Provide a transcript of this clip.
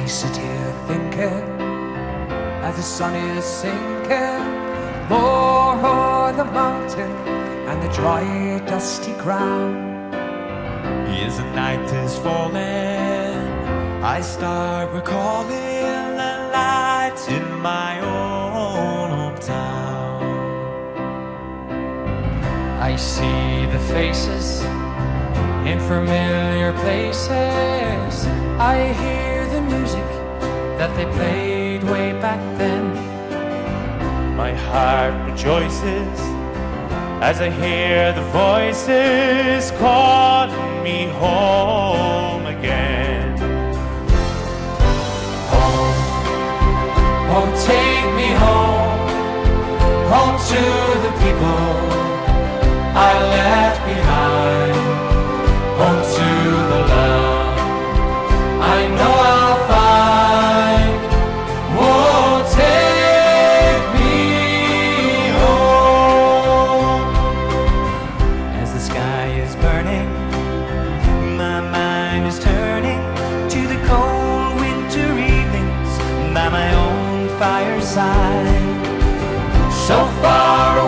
I sit here thinking, as the sun is sinking, more o'er the mountain and the dry, dusty ground. As the night is falling, I start recalling the lights in my own hometown. I see the faces in familiar places. I hear the music that they played way back then. My heart rejoices as I hear the voices calling me home again. Home, home, take me home, home to the people I left behind, home to the love I know I'll find. Whoa, take me home. As the sky is burning, my mind is turning to the cold winter evenings by my own fireside. So far